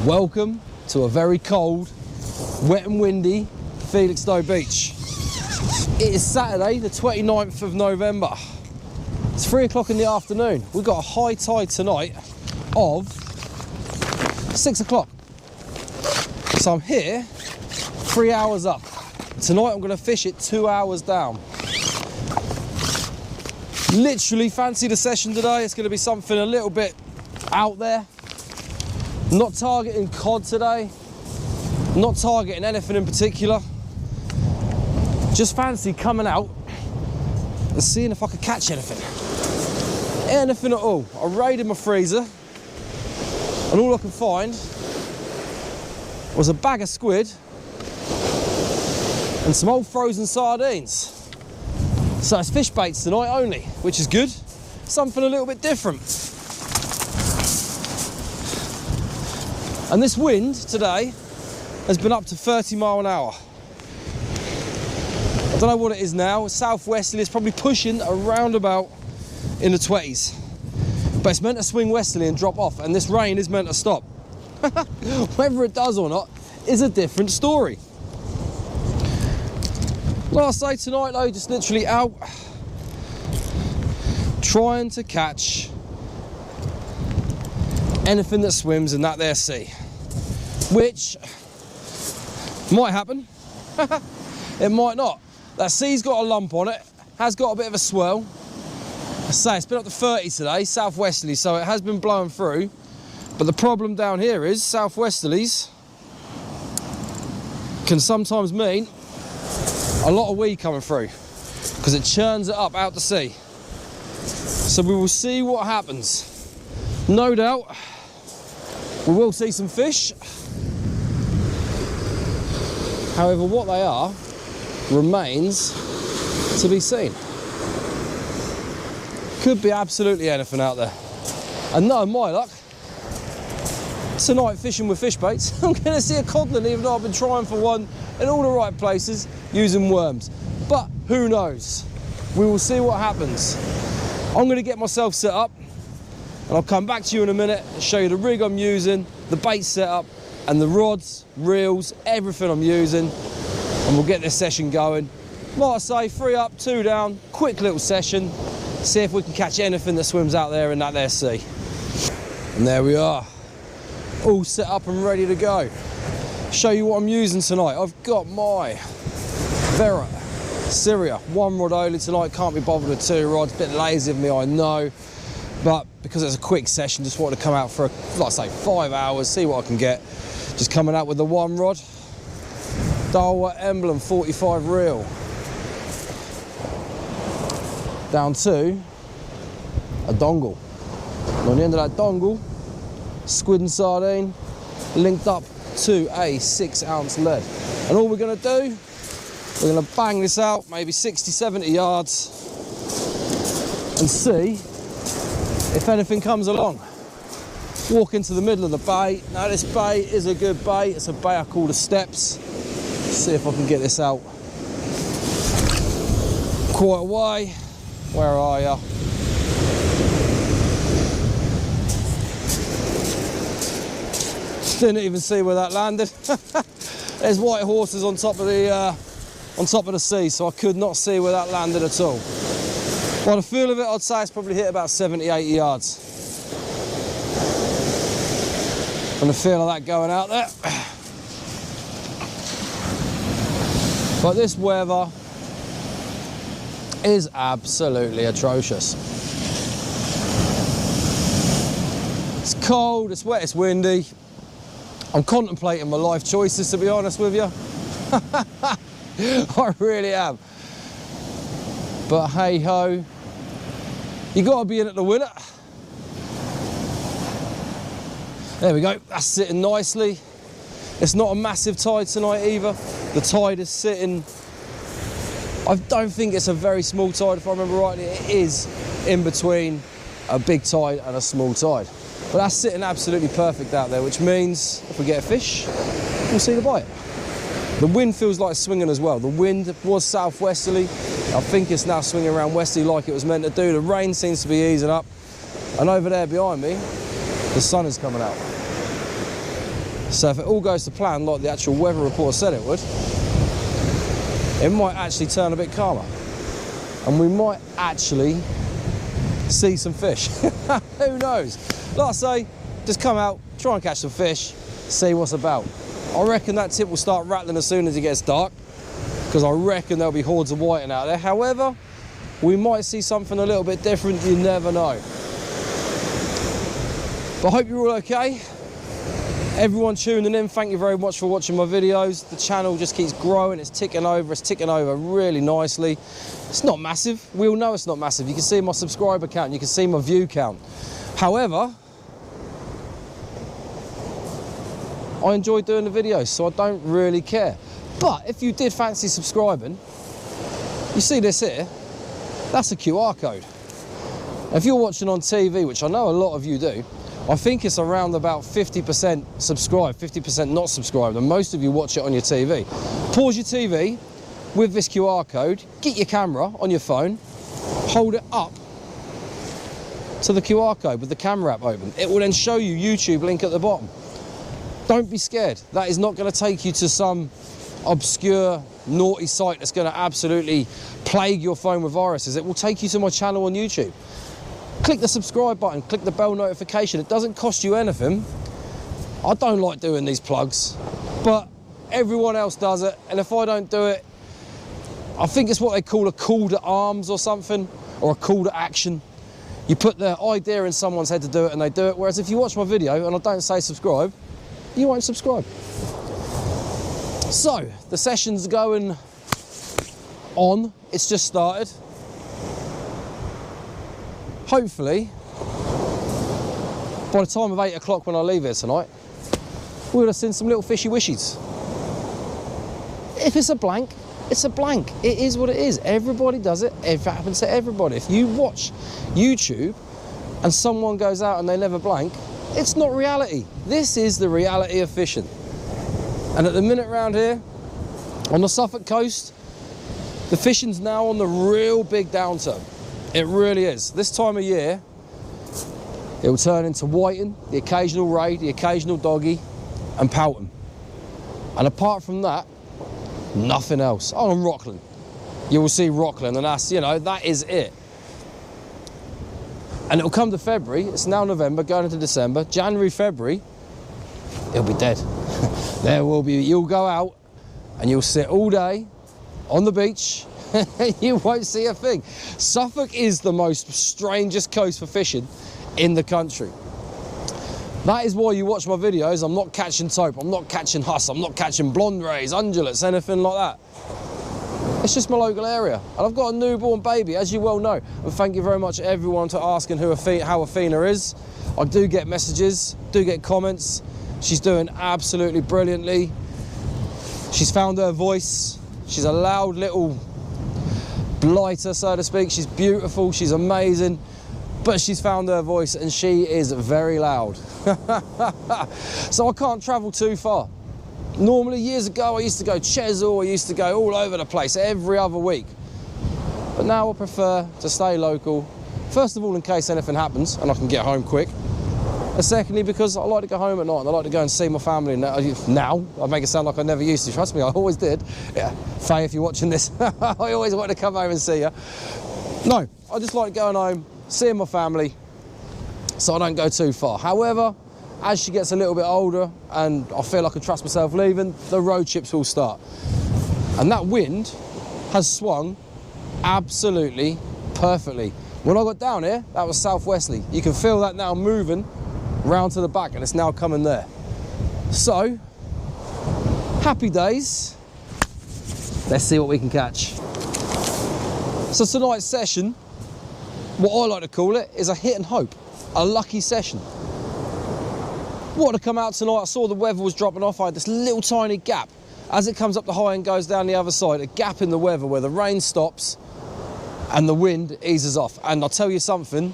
Welcome to a very cold, wet and windy Felixstowe Beach. It is Saturday the 29th of November. It's 3 o'clock in the afternoon. We've got a high tide tonight of 6 o'clock. So I'm here 3 hours up. Tonight I'm going to fish it 2 hours down. Literally fancy the session today. It's going to be something a little bit out there. Not targeting cod today, not targeting anything in particular. Just fancy coming out and seeing if I could catch anything. Anything at all. I raided my freezer and all I could find was a bag of squid and some old frozen sardines. So it's fish baits tonight only, which is good. Something a little bit different. And this wind today has been up to 30 mile an hour. I don't know what it is now. Southwesterly, it's probably pushing around about in the 20s. But it's meant to swing westerly and drop off, and this rain is meant to stop. Whether it does or not is a different story. Last day tonight though, just literally out trying to catch anything that swims in that there sea, which might happen. It might not. That sea's got a lump on it, has got a bit of a swell. I say it's been up to 30 today, southwesterly, so it has been blowing through. But the problem down here is southwesterlies can sometimes mean a lot of weed coming through because it churns it up out to sea. So we will see what happens. No doubt we will see some fish. However, what they are remains to be seen. Could be absolutely anything out there. And no, my luck, tonight fishing with fish baits, I'm going to see a codlin, even though I've been trying for one in all the right places using worms. But who knows? We will see what happens. I'm going to get myself set up and I'll come back to you in a minute and show you the rig I'm using, the bait setup, and the rods, reels, everything I'm using, and we'll get this session going. Like I say, 3 up, 2 down, quick little session, see if we can catch anything that swims out there in that there sea. And there we are, all set up and ready to go. Show you what I'm using tonight. I've got my Vera Syria 1 rod only tonight. Can't be bothered with 2 rods, bit lazy of me, I know, but because it's a quick session, just wanted to come out for, like I say, 5 hours, see what I can get. Just coming out with the 1 rod, Darwa Emblem 45 reel, down to a dongle. And on the end of that dongle, squid and sardine linked up to a 6-ounce lead. And all we're going to do, we're going to bang this out maybe 60-70 yards and see if anything comes along. Walk into the middle of the bay. Now this bay is a good bay. It's a bay I call the Steps. Let's see if I can get this out quite a way. Where are ya? Didn't even see where that landed. There's white horses on top of the sea, so I could not see where that landed at all. By the feel of it, I'd say it's probably hit about 70-80 yards. And the feel of that going out there. But this weather is absolutely atrocious. It's cold, it's wet, it's windy. I'm contemplating my life choices, to be honest with you. I really am. But hey ho, you got to be in it to win it. There we go, that's sitting nicely. It's not a massive tide tonight either. The tide is sitting, I don't think it's a very small tide if I remember rightly. It is in between a big tide and a small tide. But that's sitting absolutely perfect out there, which means if we get a fish, we'll see the bite. The wind feels like it's swinging as well. The wind was southwesterly. I think it's now swinging around westerly like it was meant to do. The rain seems to be easing up. And over there behind me, the sun is coming out. So if it all goes to plan like the actual weather report said it would, it might actually turn a bit calmer. And we might actually see some fish. Who knows? Like I say, just come out, try and catch some fish, see what's about. I reckon that tip will start rattling as soon as it gets dark, because I reckon there'll be hordes of whiting out there. However, we might see something a little bit different, you never know. But I hope you're all okay. Everyone tuning in, thank you very much for watching my videos. The channel just keeps growing, it's ticking over really nicely. It's not massive, we all know it's not massive. You can see my subscriber count, you can see my view count. However, I enjoy doing the videos, so I don't really care. But if you did fancy subscribing, you see this here, that's a QR code. If you're watching on TV, which I know a lot of you do, I think it's around about 50% subscribed, 50% not subscribed, and most of you watch it on your TV. Pause your TV with this QR code, get your camera on your phone, hold it up to the QR code with the camera app open. It will then show you YouTube link at the bottom. Don't be scared. That is not going to take you to some obscure, naughty site that's going to absolutely plague your phone with viruses. It will take you to my channel on YouTube. Click the subscribe button, click the bell notification. It doesn't cost you anything. I don't like doing these plugs, but everyone else does it. And if I don't do it, I think it's what they call a call to arms or something, or a call to action. You put the idea in someone's head to do it and they do it. Whereas if you watch my video and I don't say subscribe, you won't subscribe. So, the session's going on. It's just started. Hopefully, by the time of 8 o'clock when I leave here tonight, we'll have seen some little fishy wishies. If it's a blank, it's a blank. It is what it is. Everybody does it. It happens to everybody. If you watch YouTube and someone goes out and they never blank, it's not reality. This is the reality of fishing. And at the minute round here, on the Suffolk coast, the fishing's now on the real big downturn. It really is. This time of year, it will turn into whiting, the occasional ray, the occasional doggy, and pouting. And apart from that, nothing else. Oh, and Rockland. You will see Rockland, and that's, you know, that is it. And it'll come to February, it's now November, going into December, January, February, it'll be dead. There will be, you'll go out and you'll sit all day on the beach, you won't see a thing. Suffolk is the most strangest coast for fishing in the country. That is why you watch my videos. I'm not catching taupe, I'm not catching huss, I'm not catching blonde rays, undulates, anything like that. It's just my local area. And I've got a newborn baby, as you well know. And thank you very much everyone for asking how Athena is. I do get messages, do get comments. She's doing absolutely brilliantly. She's found her voice. She's a loud little blighter, so to speak. She's beautiful, she's amazing, but she's found her voice and she is very loud. So I can't travel too far. Normally, years ago, I used to go Chesil, I used to go all over the place every other week. But now I prefer to stay local. First of all, in case anything happens and I can get home quick. And secondly, because I like to go home at night and I like to go and see my family now. I make it sound like I never used to. Trust me, I always did. Yeah, Faye, if you're watching this, I always wanted to come home and see you. No, I just like going home, seeing my family, so I don't go too far. However, as she gets a little bit older and I feel I can trust myself leaving, the road trips will start. And that wind has swung absolutely perfectly. When I got down here, that was southwesterly. You can feel that now moving round to the back and it's now coming there. So, happy days. Let's see what we can catch. So tonight's session, what I like to call it, is a hit and hope, a lucky session. Wanted to come out tonight, I saw the weather was dropping off, I had this little tiny gap. As it comes up the high and goes down the other side, a gap in the weather where the rain stops and the wind eases off. And I'll tell you something,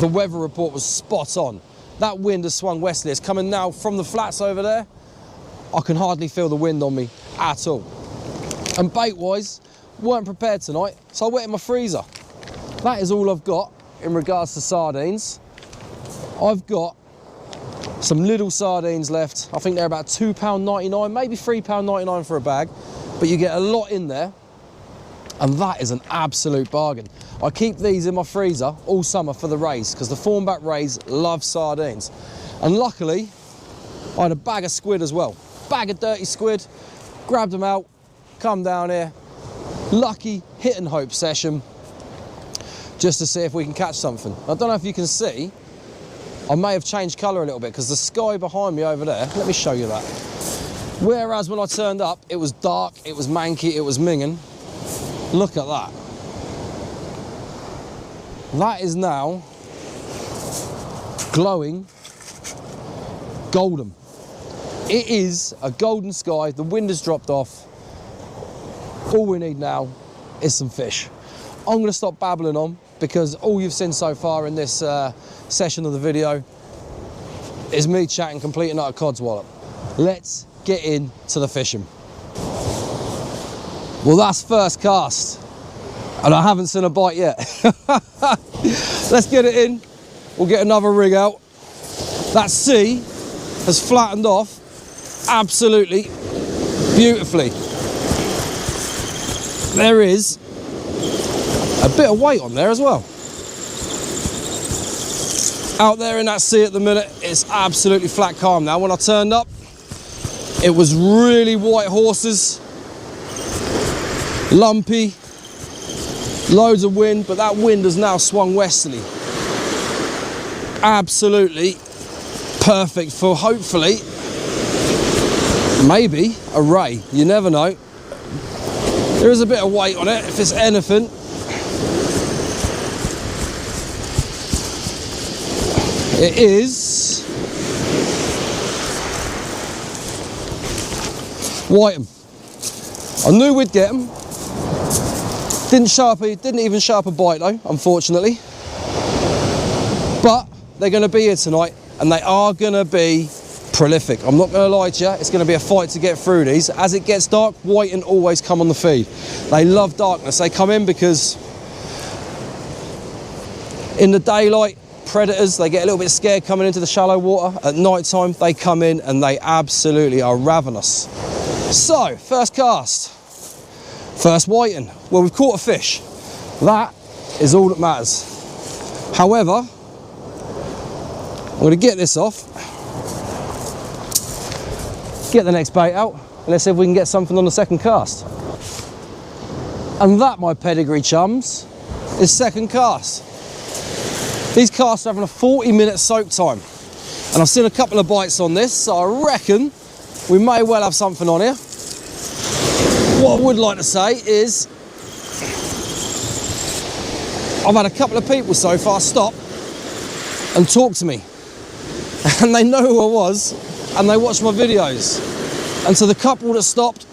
the weather report was spot on. That wind has swung westerly. It's coming now from the flats over there. I can hardly feel the wind on me at all. And bait-wise, weren't prepared tonight, so I went in my freezer. That is all I've got in regards to sardines. I've got Some little sardines left. I think they're about £2.99, maybe £3.99 for a bag, but you get a lot in there, and that is an absolute bargain. I keep these in my freezer all summer for the rays, because the thornback rays love sardines. And luckily, I had a bag of squid as well. Bag of dirty squid, grabbed them out, come down here, lucky hit and hope session, just to see if we can catch something. I don't know if you can see, I may have changed colour a little bit because the sky behind me over there, let me show you that. Whereas when I turned up, it was dark, it was manky, it was minging. Look at that. That is now glowing golden. It is a golden sky, the wind has dropped off. All we need now is some fish. I'm going to stop babbling on because all you've seen so far in this session of the video is me chatting complete and utter codswallop. Let's get into the fishing. Well, that's first cast, and I haven't seen a bite yet. Let's get it in. We'll get another rig out. That sea has flattened off absolutely beautifully. There is a bit of weight on there as well. Out there in that sea at the minute, it's absolutely flat calm now. When I turned up, it was really white horses, lumpy, loads of wind, but that wind has now swung westerly. Absolutely perfect for hopefully, maybe a ray. You never know. There is a bit of weight on it. If it's anything, it is whiten. I knew we'd get them. Didn't even show up a bite though, unfortunately. But they're going to be here tonight, and they are going to be prolific. I'm not going to lie to you, it's going to be a fight to get through these. As it gets dark, whiting always come on the feed. They love darkness. They come in because in the daylight, predators, they get a little bit scared coming into the shallow water. At night time, they come in and they absolutely are ravenous. So, first cast, first whiting. Well, we've caught a fish. That is all that matters. However, I'm going to get this off, get the next bait out, and let's see if we can get something on the second cast. And that, my pedigree chums, is second cast. These casts are having a 40-minute soak time, and I've seen a couple of bites on this, so I reckon we may well have something on here. What I would like to say is I've had a couple of people so far stop and talk to me, and they know who I was and they watched my videos. And to the couple that stopped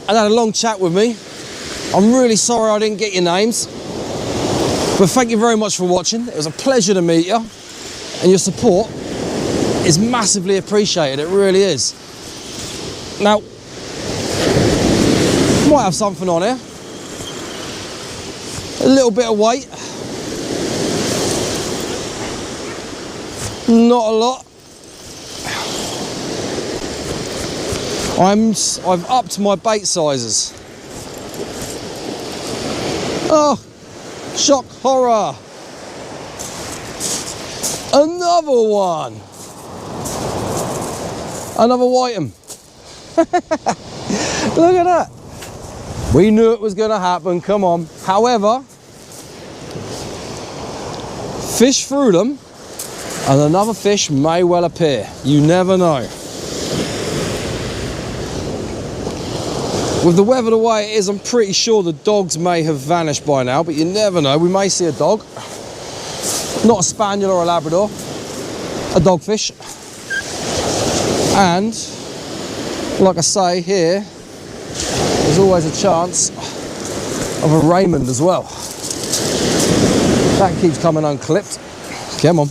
and had a long chat with me, I'm really sorry I didn't get your names, but thank you very much for watching. It was a pleasure to meet you, and your support is massively appreciated. It really is. Now, might have something on here. A little bit of weight. Not a lot. I've upped my bait sizes. Oh, shock horror. Another one. Another whiting. Look at that. We knew it was going to happen, come on. However, fish through them and another fish may well appear. You never know. With the weather the way it is, I'm pretty sure the dogs may have vanished by now, but you never know. We may see a dog. Not a spaniel or a Labrador, a dogfish. And, like I say here, there's always a chance of a Raymond as well. That keeps coming unclipped. Come on.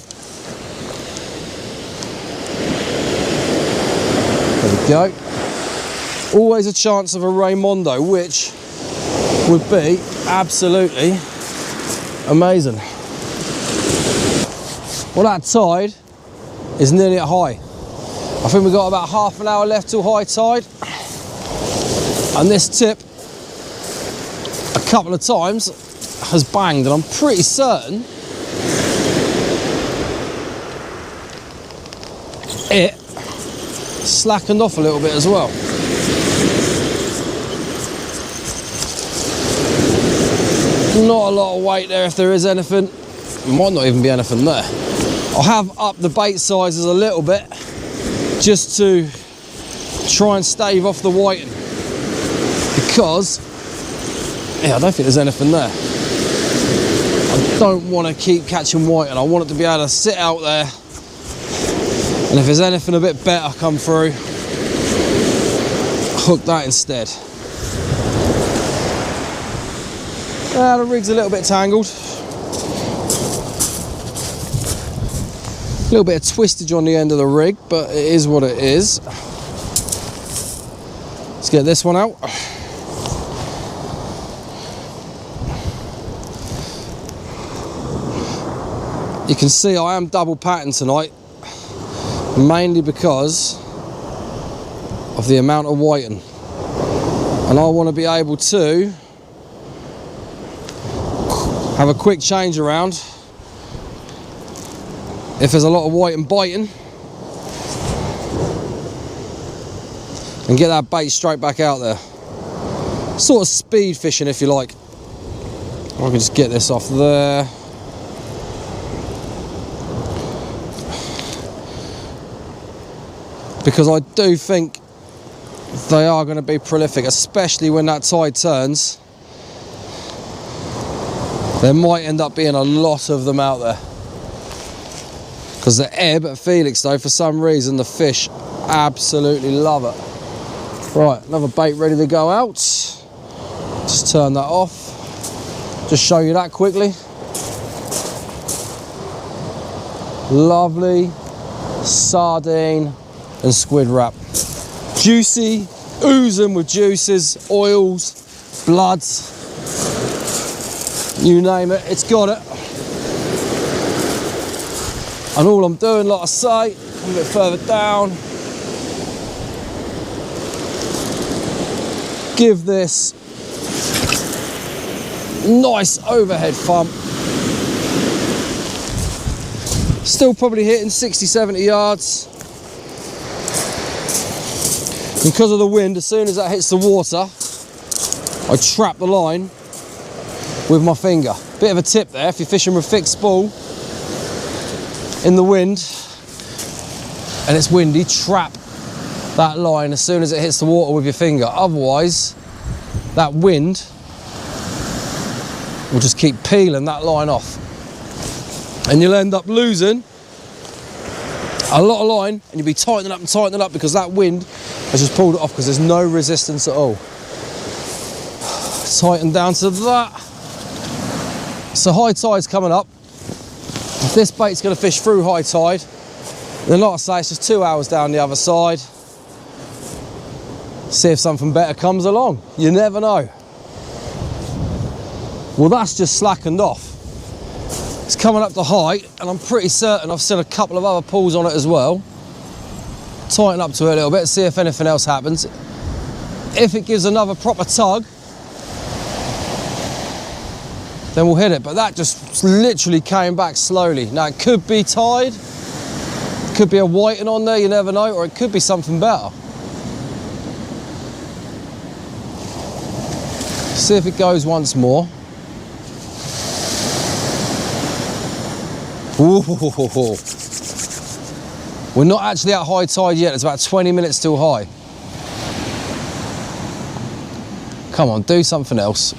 There we go. Always a chance of a Raymondo, which would be absolutely amazing. Well, that tide is nearly at high. I think we've got about half an hour left till high tide. And this tip, a couple of times, has banged, and I'm pretty certain it slackened off a little bit as well. Not a lot of weight there if there is anything. Might not even be anything there. I have upped the bait sizes a little bit just to try and stave off the whiting, because yeah, I don't think there's anything there. I don't want to keep catching whiting. I want it to be able to sit out there, and if there's anything a bit better come through, hook that instead. The rig's a little bit tangled. A little bit of twistage on the end of the rig, but it is what it is. Let's get this one out. You can see I am double patting tonight, mainly because of the amount of whiting, and I want to be able to have a quick change around if there's a lot of whiting biting, and get that bait straight back out there. Sort of speed fishing, if you like. I can just get this off there. Because I do think they are going to be prolific, especially when that tide turns. There might end up being a lot of them out there. Because the ebb at Felixstowe, for some reason, the fish absolutely love it. Right, another bait ready to go out. Just turn that off. Just show you that quickly. Lovely sardine and squid wrap. Juicy, oozing with juices, oils, bloods. You name it, it's got it. And all I'm doing, like I say, a bit further down, give this nice overhead thump. Still probably hitting 60, 70 yards. Because of the wind, as soon as that hits the water, I trap the line with my finger. Bit of a tip there, if you're fishing with fixed spool in the wind and it's windy, trap that line as soon as it hits the water with your finger. Otherwise, that wind will just keep peeling that line off, and you'll end up losing a lot of line, and you'll be tightening up and tightening up because that wind has just pulled it off, because there's no resistance at all. Tighten down to that. So high tide's coming up. If this bait's going to fish through high tide, then like I say, it's just 2 hours down the other side. See if something better comes along. You never know. Well, that's just slackened off. It's coming up to height, and I'm pretty certain I've seen a couple of other pulls on it as well. Tighten up to it a little bit, see if anything else happens. If it gives another proper tug, then we'll hit it. But that just literally came back slowly. Now, it could be tide, it could be a whiting on there, you never know, or it could be something better. See if it goes once more. Ooh. We're not actually at high tide yet. It's about 20 minutes till high. Come on, do something else.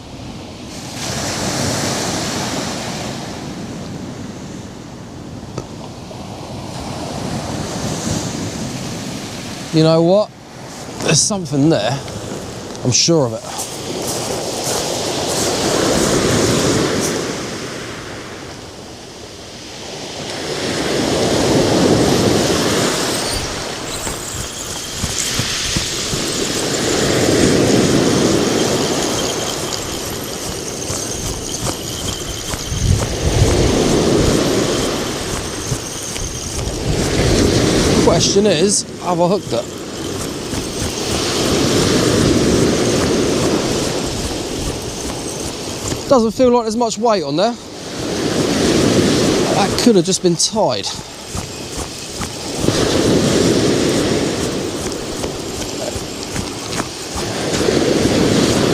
You know what? There's something there. I'm sure of it. Question is, have I hooked it? Doesn't feel like there's much weight on there. That could have just been tied.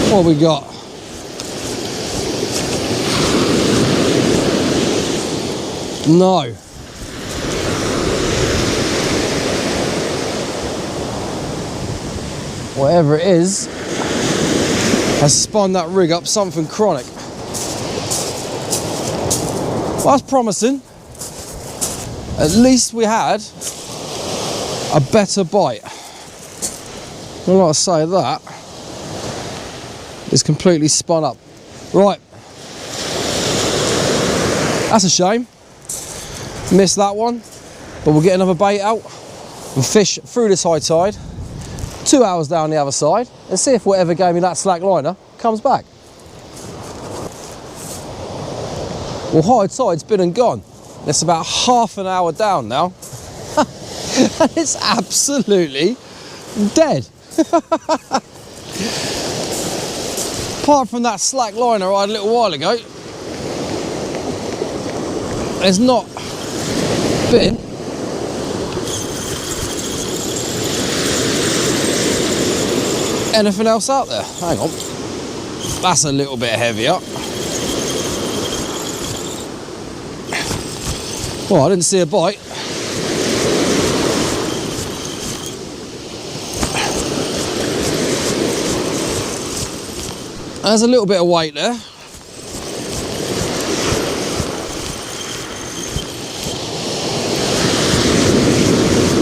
What have we got? No. Whatever it is has spun that rig up something chronic. Well, that's promising. At least we had a better bite. Well, like I say, that is completely spun up. Right. That's a shame. Missed that one, but we'll get another bait out and fish through this high tide, 2 hours down the other side, and see if whatever gave me that slack liner comes back. Well, high tide's been and gone. It's about half an hour down now, and it's absolutely dead. Apart from that slack liner I had a little while ago, there's not been anything else out there. Hang on, that's a little bit heavier. Well, I didn't see a bite. There's a little bit of weight there.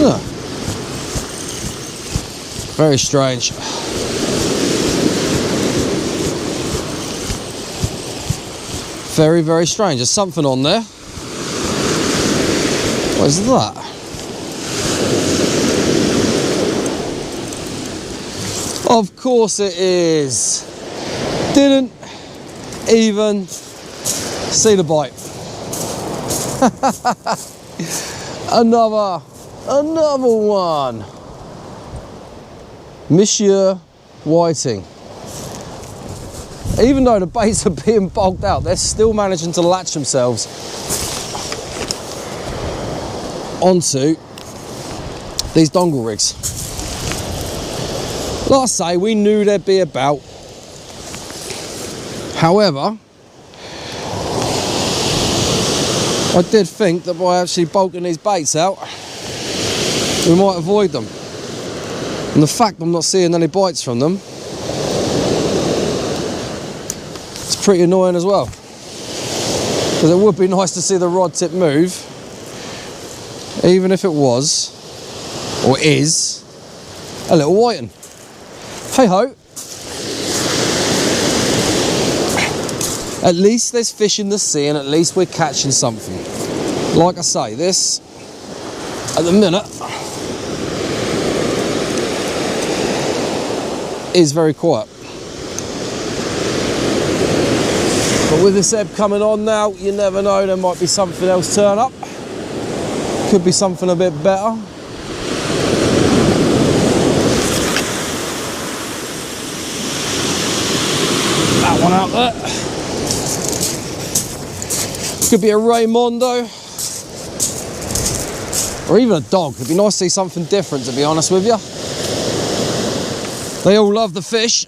Huh. Very strange. Very, very strange. There's something on there. What is that? Of course it is. Didn't even see the bite. Another one. Monsieur Whiting. Even though the baits are being bogged out, they're still managing to latch themselves onto these dongle rigs. Like I say, we knew there'd be about. However, I did think that by actually bulking these baits out, we might avoid them. And the fact I'm not seeing any bites from them, it's pretty annoying as well. Because it would be nice to see the rod tip move, even if it was, or is, a little whiting. Hey ho. At least there's fish in the sea, and at least we're catching something. Like I say, this, at the minute, is very quiet. But with this ebb coming on now, you never know, there might be something else turn up. Could be something a bit better. That one out there. Could be a Raymondo. Or even a dog. It'd be nice to see something different, to be honest with you. They all love the fish.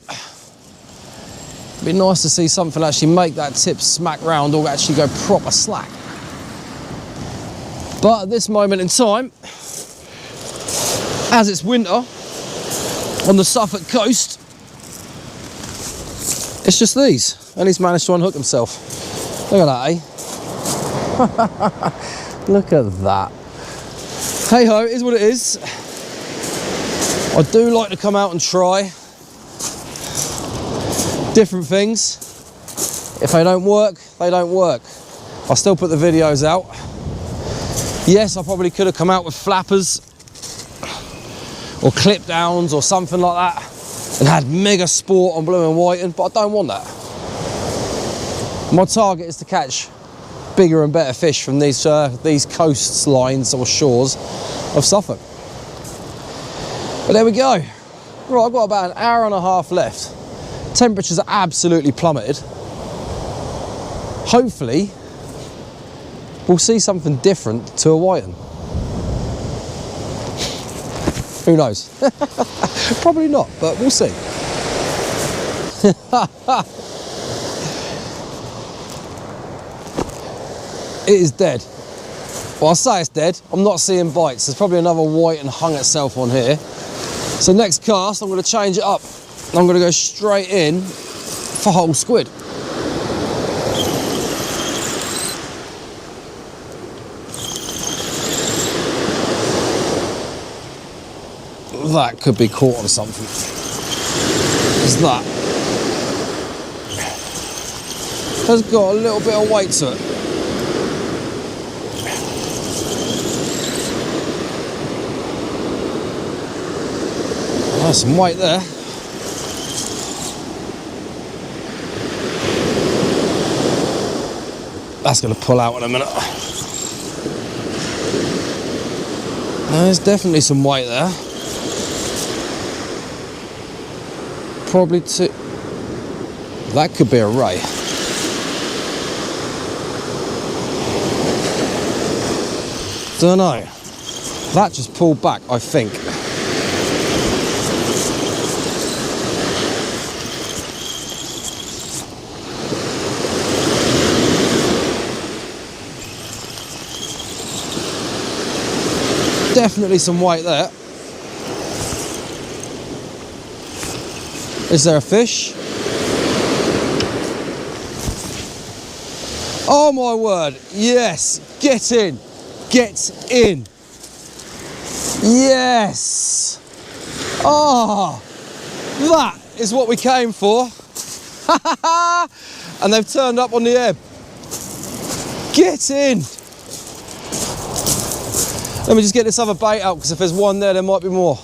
It'd be nice to see something actually make that tip smack round or actually go proper slack. But at this moment in time, as it's winter on the Suffolk coast, it's just these. And he's managed to unhook himself. Look at that, eh? Look at that. Hey ho, it is what it is. I do like to come out and try different things. If they don't work, they don't work. I'll still put the videos out. Yes, I probably could have come out with flappers or clip downs or something like that and had mega sport on blue and whiting, but I don't want that. My target is to catch bigger and better fish from these coastlines or shores of Suffolk. But there we go. Right, I've got about an hour and a half left. Temperatures are absolutely plummeted. Hopefully, we'll see something different to a whiting. Who knows? Probably not, but we'll see. It is dead. Well, I say it's dead. I'm not seeing bites. There's probably another whiting hung itself on here. So next cast, I'm going to change it up. I'm going to go straight in for whole squid. That could be caught on something. Is that? Has got a little bit of weight to it. There's some weight there. That's going to pull out in a minute. There's definitely some weight there. Probably two. That could be a ray. Don't know. That just pulled back, I think. Definitely some weight there. Is there a fish? Oh my word, yes, get in, get in. Yes. Oh, that is what we came for. And they've turned up on the ebb. Get in. Let me just get this other bait out, because if there's one there might be more.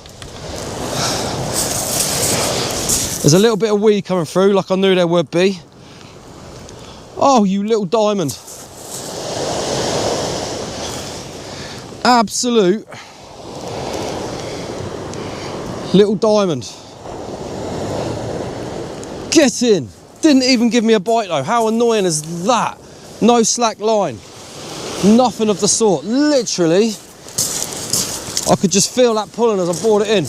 There's a little bit of weed coming through, like I knew there would be. Oh, you little diamond. Absolute little diamond. Get in. Didn't even give me a bite though. How annoying is that? No slack line. Nothing of the sort. Literally, I could just feel that pulling as I brought it in.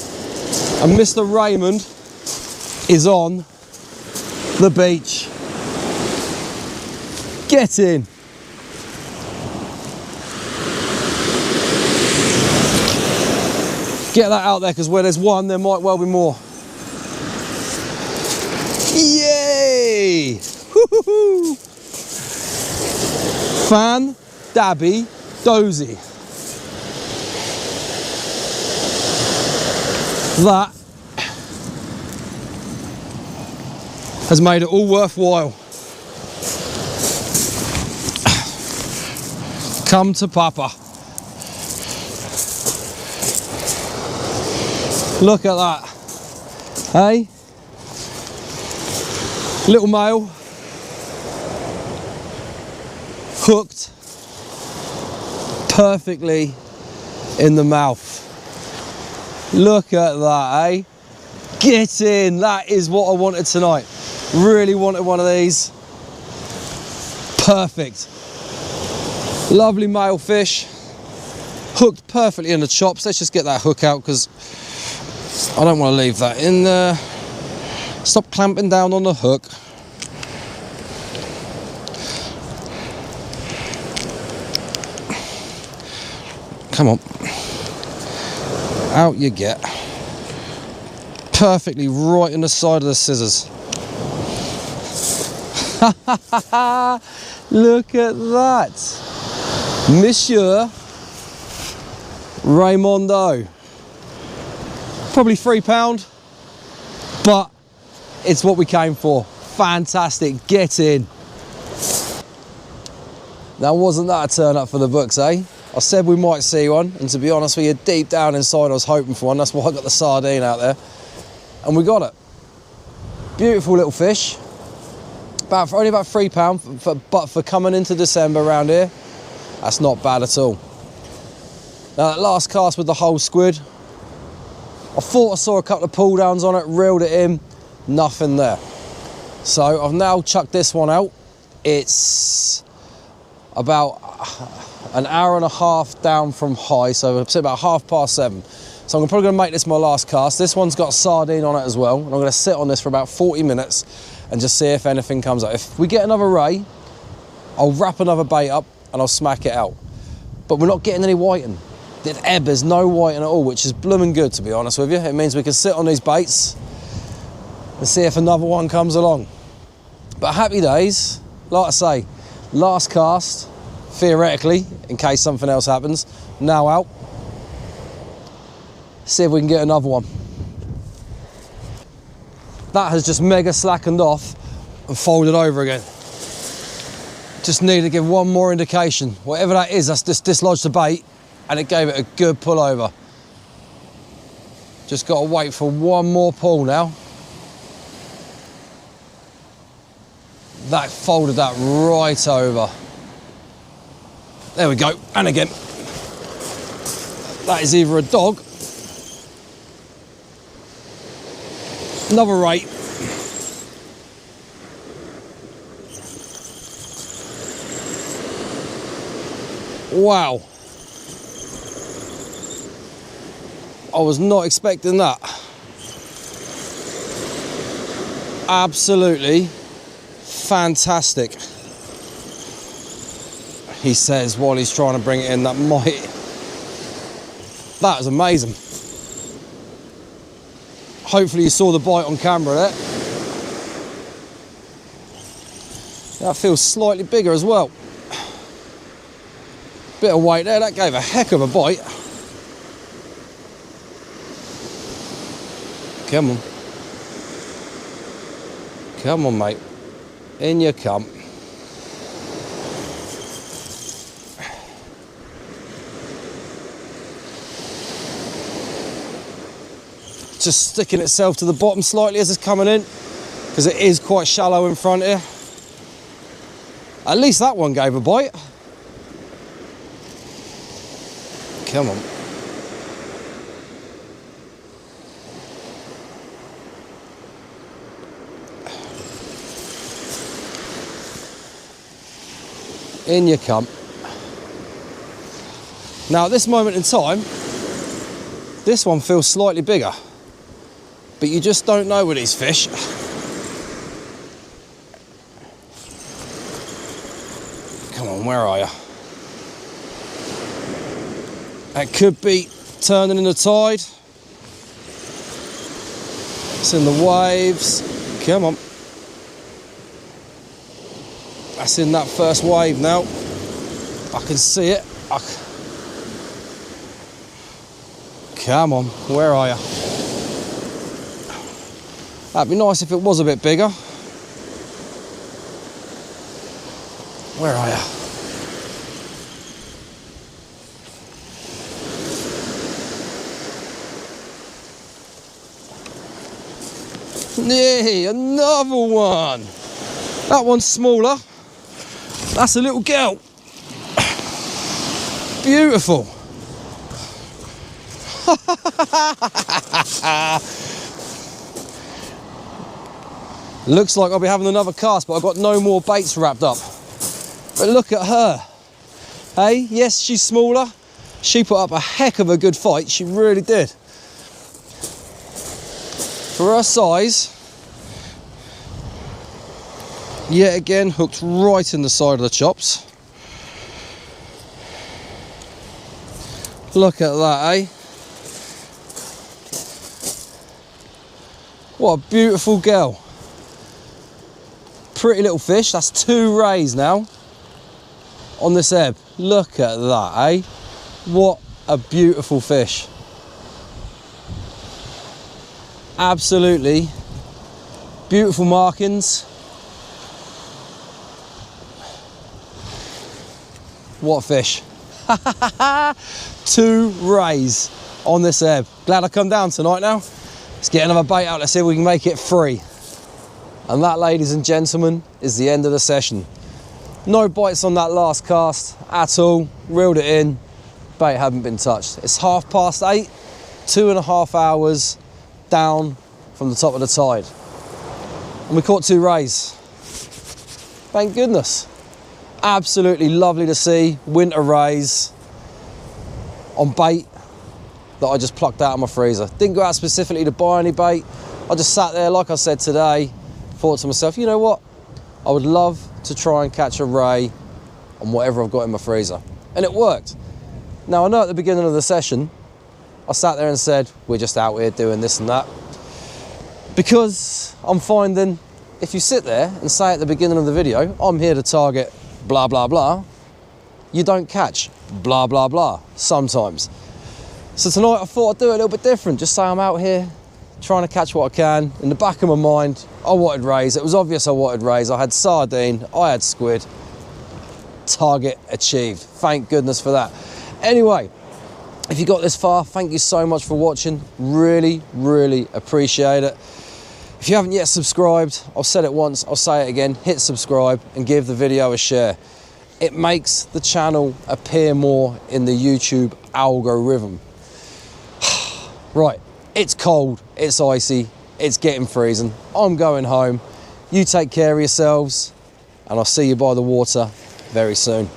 And Mr. Raymond is on the beach. Get in. Get that out there, because where there's one, there might well be more. Yay! Woo-hoo-hoo! Fan, dabby, dozy. That has made it all worthwhile. Come to Papa. Look at that. Hey? Little male. Hooked perfectly in the mouth. Look at that, eh? Get in. That is what I wanted tonight. Really wanted one of these. Perfect. Lovely male fish. Hooked perfectly in the chops. Let's just get that hook out, because I don't want to leave that in there. Stop clamping down on the hook. Come on. Out you get. Perfectly right in the side of the scissors. Look at that. Monsieur Raymondo. Probably £3, but it's what we came for. Fantastic, get in. Now, wasn't that a turn up for the books, eh? I said we might see one, and to be honest with you, deep down inside I was hoping for one. That's why I got the sardine out there, and we got it. Beautiful little fish. Only about £3, but for coming into December around here, that's not bad at all. Now, that last cast with the whole squid, I thought I saw a couple of pull downs on it, reeled it in, nothing there. So I've now chucked this one out. It's about an hour and a half down from high, so I'd say about 7:30. So I'm probably gonna make this my last cast. This one's got a sardine on it as well, and I'm gonna sit on this for about 40 minutes and just see if anything comes up. If we get another ray, I'll wrap another bait up and I'll smack it out. But we're not getting any whiting. The ebb, there's no whiting at all, which is blooming good, to be honest with you. It means we can sit on these baits and see if another one comes along. But happy days, like I say, last cast, theoretically, in case something else happens, now out. See if we can get another one. That has just mega slackened off and folded over again. Just need to give one more indication. Whatever that is, that's just dislodged the bait and it gave it a good pull over. Just got to wait for one more pull now. That folded that right over. There we go, and again. That is either a dog, another ray, wow. I was not expecting that. Absolutely fantastic. He says while he's trying to bring it in, that was amazing. Hopefully you saw the bite on camera there. That feels slightly bigger as well. Bit of weight there, that gave a heck of a bite. Come on. Come on, mate. In you come. Just sticking itself to the bottom slightly as it's coming in, because it is quite shallow in front here. At least that one gave a bite. Come on. In you come. Now at this moment in time, this one feels slightly bigger, but you just don't know with these fish. Come on, where are you? That could be turning in the tide. It's in the waves. Come on. That's in that first wave now. I can see it. Come on, where are you? That'd be nice if it was a bit bigger. Where are you? Yeah, another one. That one's smaller. That's a little girl. Beautiful. Looks like I'll be having another cast, but I've got no more baits wrapped up. But look at her. Hey, yes, she's smaller. She put up a heck of a good fight. She really did. For her size, yet again, hooked right in the side of the chops. Look at that, eh? What a beautiful girl. Pretty little fish. That's 2 rays now on this ebb. Look at that, eh? What a beautiful fish. Absolutely beautiful markings. What a fish. 2 rays on this ebb. Glad I come down tonight now. Let's get another bait out. Let's see if we can make it 3. And that, ladies and gentlemen, is the end of the session. No bites on that last cast at all. Reeled it in. Bait hadn't been touched. It's 8:30. 2.5 hours down from the top of the tide. And we caught 2 rays. Thank goodness. Absolutely lovely to see, winter rays on bait that I just plucked out of my freezer. Didn't go out specifically to buy any bait. I just sat there, like I said today, thought to myself, you know what? I would love to try and catch a ray on whatever I've got in my freezer. And it worked. Now, I know at the beginning of the session, I sat there and said, we're just out here doing this and that. Because I'm finding, if you sit there and say at the beginning of the video, I'm here to target blah, blah, blah, you don't catch blah, blah, blah sometimes. So tonight I thought I'd do it a little bit different. Just say I'm out here trying to catch what I can. In the back of my mind, I wanted rays. It was obvious I wanted rays. I had sardine, I had squid. Target achieved. Thank goodness for that. Anyway, if you got this far, thank you so much for watching. Really, really appreciate it. If you haven't yet subscribed, I've said it once, I'll say it again, hit subscribe and give the video a share. It makes the channel appear more in the YouTube algorithm. Right, it's cold, it's icy, it's getting freezing. I'm going home. You take care of yourselves and I'll see you by the water very soon.